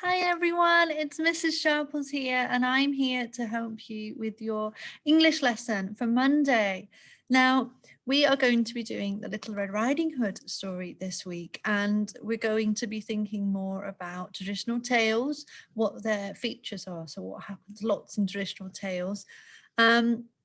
Hi everyone, it's Mrs. Sharples here and I'm here to help you with your English lesson for Monday. Now, we are going to be doing the Little Red Riding Hood story this week, and we're going to be thinking more about traditional tales, what their features are, so what happens lots in traditional tales.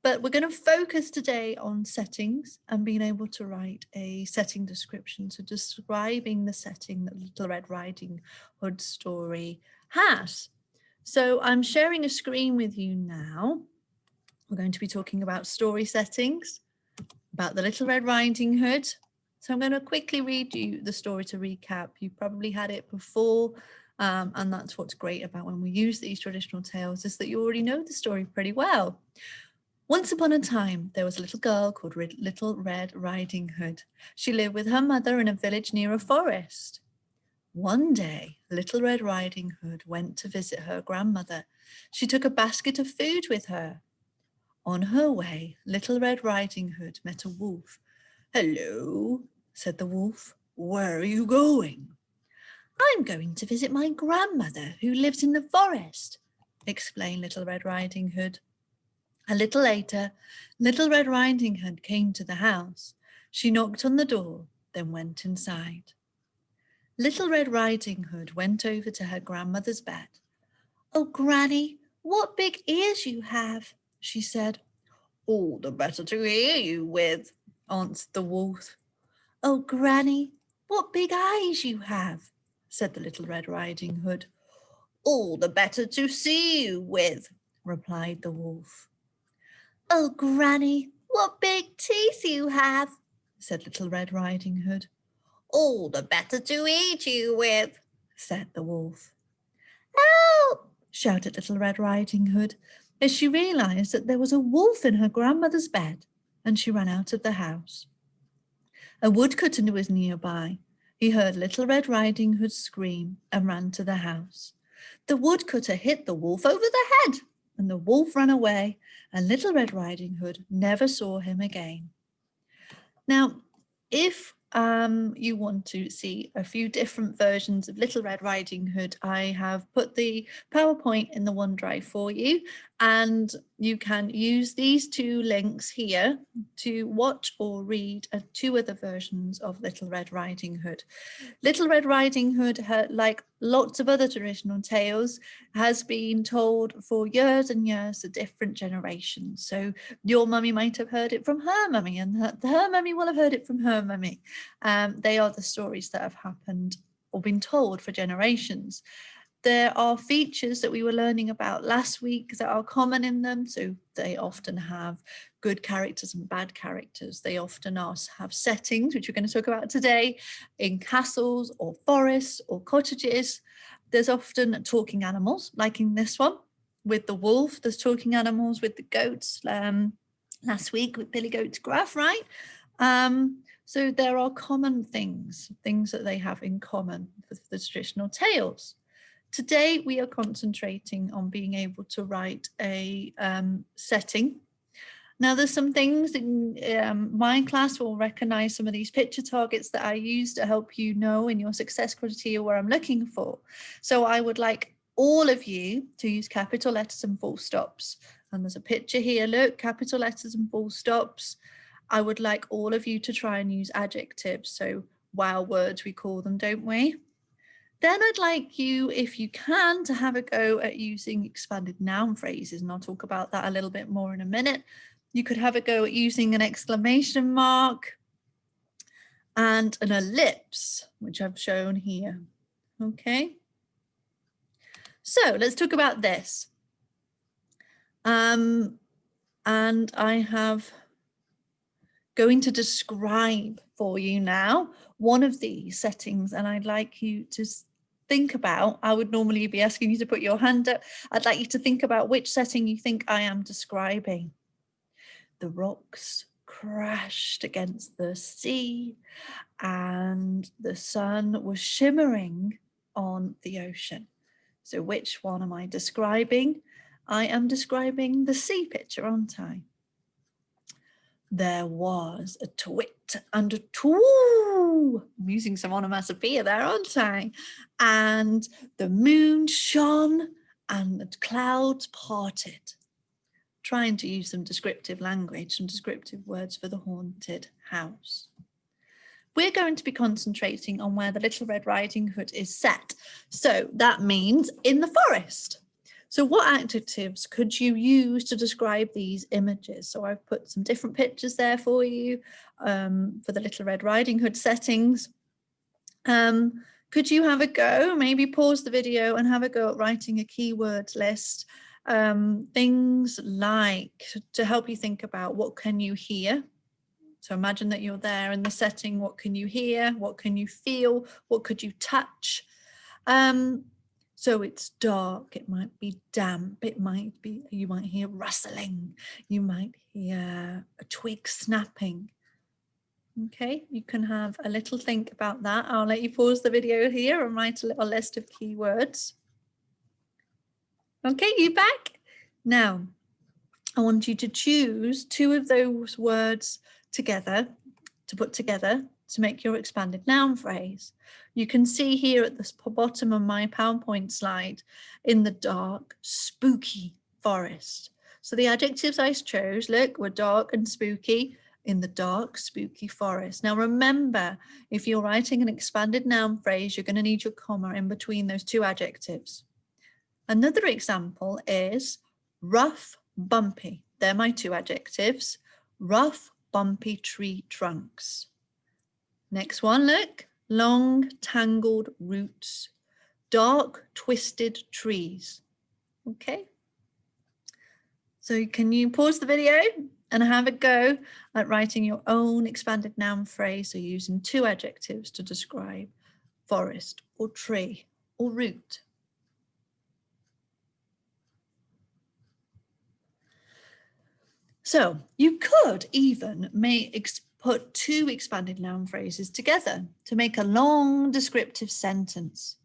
But we're going to focus today on settings and being able to write a setting description, so describing the setting that Little Red Riding Hood story has. So I'm sharing a screen with you now. We're going to be talking about story settings, about the Little Red Riding Hood. So I'm going to quickly read you the story to recap. You've probably had it before, and that's what's great about when we use these traditional tales, is that you already know the story pretty well. Once upon a time, there was a little girl called Little Red Riding Hood. She lived with her mother in a village near a forest. One day, Little Red Riding Hood went to visit her grandmother. She took a basket of food with her. On her way, Little Red Riding Hood met a wolf. "Hello," said the wolf. "Where are you going?" "I'm going to visit my grandmother who lives in the forest," explained Little Red Riding Hood. A little later, Little Red Riding Hood came to the house. She knocked on the door, then went inside. Little Red Riding Hood went over to her grandmother's bed. "Oh, Granny, what big ears you have," she said. "All the better to hear you with," answered the wolf. "Oh, Granny, what big eyes you have," said the Little Red Riding Hood. "All the better to see you with," replied the wolf. "Oh, Granny, what big teeth you have," said Little Red Riding Hood. "All the better to eat you with," said the wolf. "Help!" shouted Little Red Riding Hood as she realized that there was a wolf in her grandmother's bed, and she ran out of the house. A woodcutter was nearby. He heard Little Red Riding Hood scream and ran to the house. The woodcutter hit the wolf over the head, and the wolf ran away, and Little Red Riding Hood never saw him again. Now, if you want to see a few different versions of Little Red Riding Hood, I have put the PowerPoint in the OneDrive for you, and you can use these two links here to watch or read two other versions of Little Red Riding Hood. Little Red Riding Hood, like lots of other traditional tales, has been told for years and years to different generations. So your mummy might have heard it from her mummy, and her mummy will have heard it from her mummy. They are the stories that have happened or been told for generations. There are features that we were learning about last week that are common in them. So they often have good characters and bad characters. They often have settings, which we're going to talk about today, in castles or forests or cottages. There's often talking animals, like in this one with the wolf. There's talking animals with the goats. Last week with Billy Goat's Gruff, right? So there are common things that they have in common with the traditional tales. Today, we are concentrating on being able to write a setting. Now, there's some things in my class will recognize some of these picture targets that I use to help you know in your success criteria where I'm looking for. So I would like all of you to use capital letters and full stops. And there's a picture here, look, capital letters and full stops. I would like all of you to try and use adjectives. So wow words, we call them, don't we? Then I'd like you, if you can, to have a go at using expanded noun phrases, and I'll talk about that a little bit more in a minute. You could have a go at using an exclamation mark and an ellipse, which I've shown here. Okay. So let's talk about this. And I have going to describe for you now one of these settings, and I'd like you to think about, I would normally be asking you to put your hand up. I'd like you to think about which setting you think I am describing. The rocks crashed against the sea and the sun was shimmering on the ocean. So which one am I describing? I am describing the sea picture, aren't I? There was a twit and a twoo Woo! I'm using some onomatopoeia there, aren't I? And the moon shone and the clouds parted. Trying to use some descriptive language, some descriptive words for the haunted house. We're going to be concentrating on where the Little Red Riding Hood is set. So that means in the forest. So what adjectives could you use to describe these images? So I've put some different pictures there for you for the Little Red Riding Hood settings. Could you have a go? Maybe pause the video and have a go at writing a keyword list. Things like to help you think about what can you hear? So imagine that you're there in the setting. What can you hear? What can you feel? What could you touch? So it's dark, it might be damp, it might be, you might hear rustling, you might hear a twig snapping. Okay, you can have a little think about that. I'll let you pause the video here and write a little list of keywords. Okay, you back? Now, I want you to choose two of those words together, to put together to make your expanded noun phrase. You can see here at the bottom of my PowerPoint slide, in the dark, spooky forest. So the adjectives I chose, look, were dark and spooky, in the dark, spooky forest. Now remember, if you're writing an expanded noun phrase, you're going to need your comma in between those two adjectives. Another example is rough, bumpy. They're my two adjectives. Rough, bumpy tree trunks. Next one, look, long, tangled roots, dark, twisted trees. Okay. So can you pause the video and have a go at writing your own expanded noun phrase, so using two adjectives to describe forest or tree or root. So you could even put two expanded noun phrases together to make a long descriptive sentence.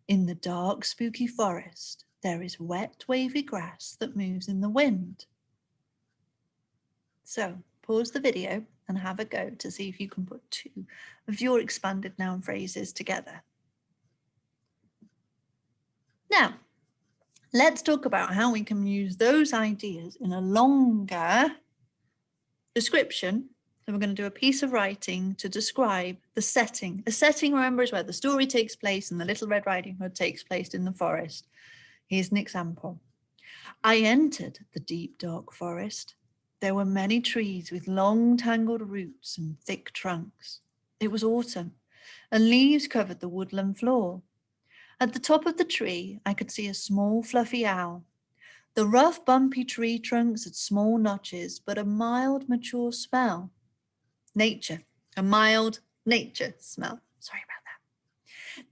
In the dark, spooky forest, there is wet, wavy grass that moves in the wind. So pause the video and have a go to see if you can put two of your expanded noun phrases together. Now, let's talk about how we can use those ideas in a longer description. So we're going to do a piece of writing to describe the setting. The setting, remember, is where the story takes place and the Little Red Riding Hood takes place in the forest. Here's an example. I entered the deep, dark forest. There were many trees with long, tangled roots and thick trunks. It was autumn, and leaves covered the woodland floor. At the top of the tree, I could see a small, fluffy owl. The rough, bumpy tree trunks had small notches, but a mild, mature smell. Nature, a mild nature smell. Sorry about that.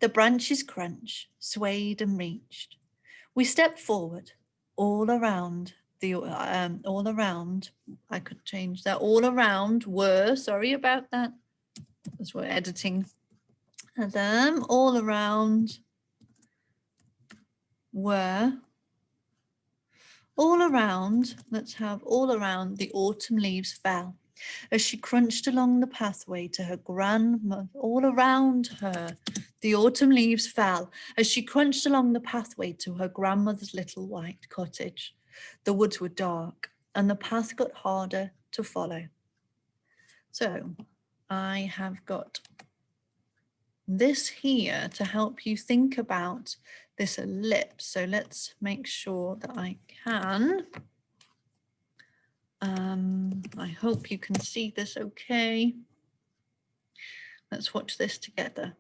The branches crunch, swayed and reached. We stepped forward, all around, I could change that, all around were, sorry about that, as we're editing them, all around were, all around, let's have all around, the autumn leaves fell. As she crunched along the pathway to her grandmother, all around her, the autumn leaves fell as she crunched along the pathway to her grandmother's little white cottage. The woods were dark and the path got harder to follow. So I have got this here to help you think about this ellipse. So let's make sure that I can. I hope you can see this okay. Let's watch this together.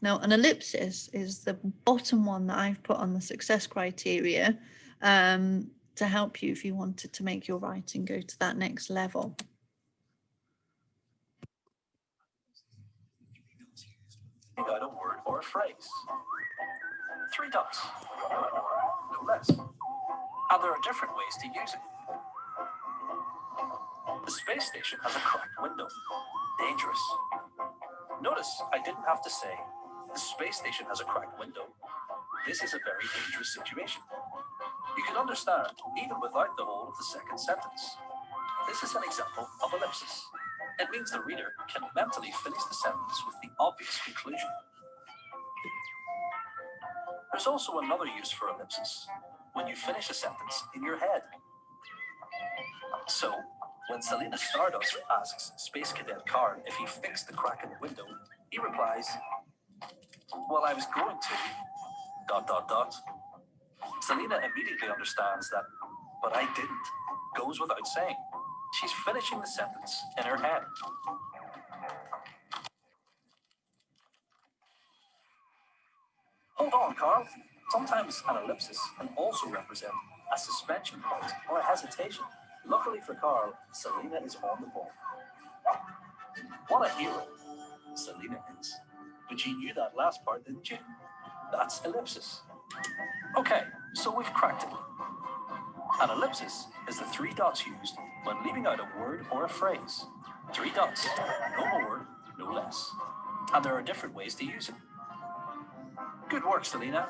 Now, an ellipsis is the bottom one that I've put on the success criteria to help you if you wanted to make your writing go to that next level. Take out a word or a phrase. 3 dots, no less. And there are different ways to use it. The space station has a cracked window. Dangerous. Notice I didn't have to say, the space station has a cracked window. This is a very dangerous situation. You can understand even without the whole of the second sentence. This is an example of ellipsis. It means the reader can mentally finish the sentence with the obvious conclusion. There's also another use for ellipsis, when you finish a sentence in your head. So, when Selena Stardust asks Space Cadet Carl if he fixed the crack in the window, he replies, "Well, I was going to ... Selena immediately understands that, "but I didn't," goes without saying. She's finishing the sentence in her head. Hold on, Carl. Sometimes an ellipsis can also represent a suspension point or a hesitation. Luckily for Carl, Selena is on the ball. What a hero Selena is. But you knew that last part, didn't you? That's ellipsis. Okay, so we've cracked it. An ellipsis is the 3 dots used when leaving out a word or a phrase. 3 dots, no more, no less. And there are different ways to use it. Good work, Selena.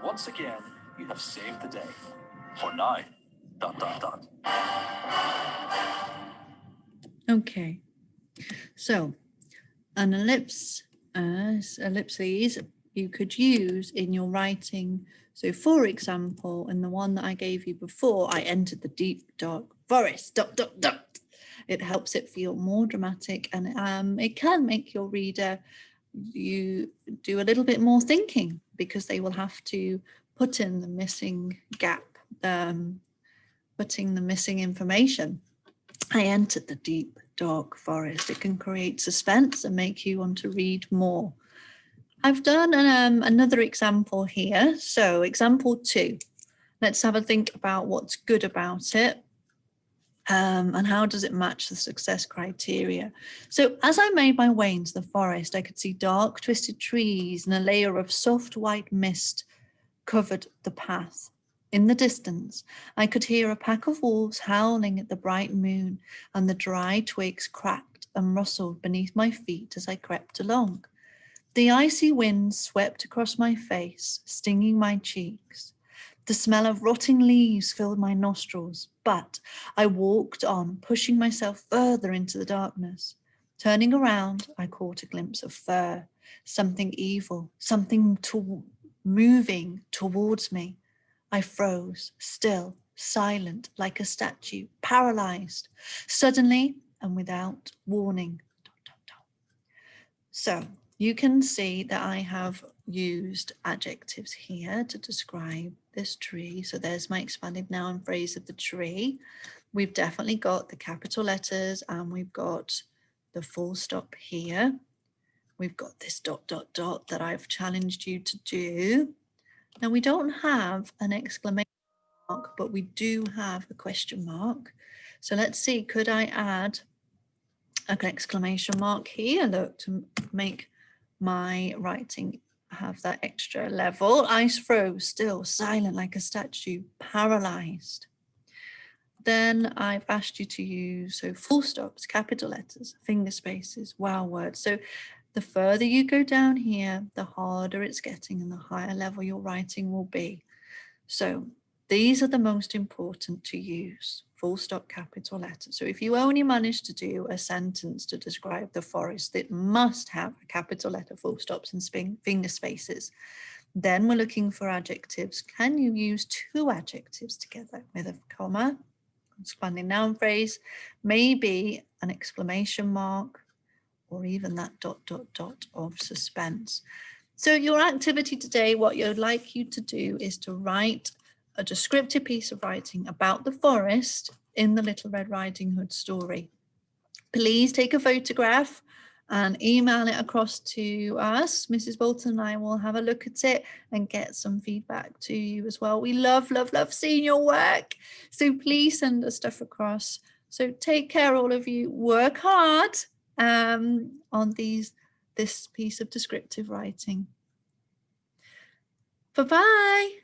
Once again, you have saved the day. For now, ... Okay, so an ellipsis you could use in your writing. So for example, in the one that I gave you before, I entered the deep dark forest, ... It helps it feel more dramatic, and it can make your reader you do a little bit more thinking, because they will have to put in the missing gap, putting the missing information. I entered the deep dark forest. It can create suspense and make you want to read more. I've done another example here. So example 2, let's have a think about what's good about it. And how does it match the success criteria? So as I made my way into the forest, I could see dark twisted trees and a layer of soft white mist covered the path. In the distance, I could hear a pack of wolves howling at the bright moon, and the dry twigs cracked and rustled beneath my feet as I crept along. The icy wind swept across my face, stinging my cheeks. The smell of rotting leaves filled my nostrils, but I walked on, pushing myself further into the darkness. Turning around, I caught a glimpse of fur, something evil, something moving towards me. I froze, still, silent, like a statue, paralyzed, suddenly and without warning. ... So you can see that I have used adjectives here to describe this tree. So there's my expanded noun phrase of the tree. We've definitely got the capital letters, and we've got the full stop here. We've got this ... that I've challenged you to do. Now we don't have an exclamation mark, but we do have a question mark. So let's see, could I add an exclamation mark here, look, to make my writing have that extra level. I froze, still, silent like a statue, paralyzed. Then I've asked you to use full stops, capital letters, finger spaces, wow words. So the further you go down here, the harder it's getting and the higher level your writing will be. So these are the most important to use, full stop, capital letters. So if you only manage to do a sentence to describe the forest, it must have a capital letter, full stops and finger spaces. Then we're looking for adjectives. Can you use 2 adjectives together with a comma, expanding noun phrase, maybe an exclamation mark, or even that ... of suspense? So your activity today, what you'd like you to do is to write a descriptive piece of writing about the forest in the Little Red Riding Hood story. Please take a photograph and email it across to us. Mrs. Bolton and I will have a look at it and get some feedback to you as well. We love, love, love seeing your work. So please send us stuff across. So take care, all of you. Work hard on this piece of descriptive writing. Bye-bye.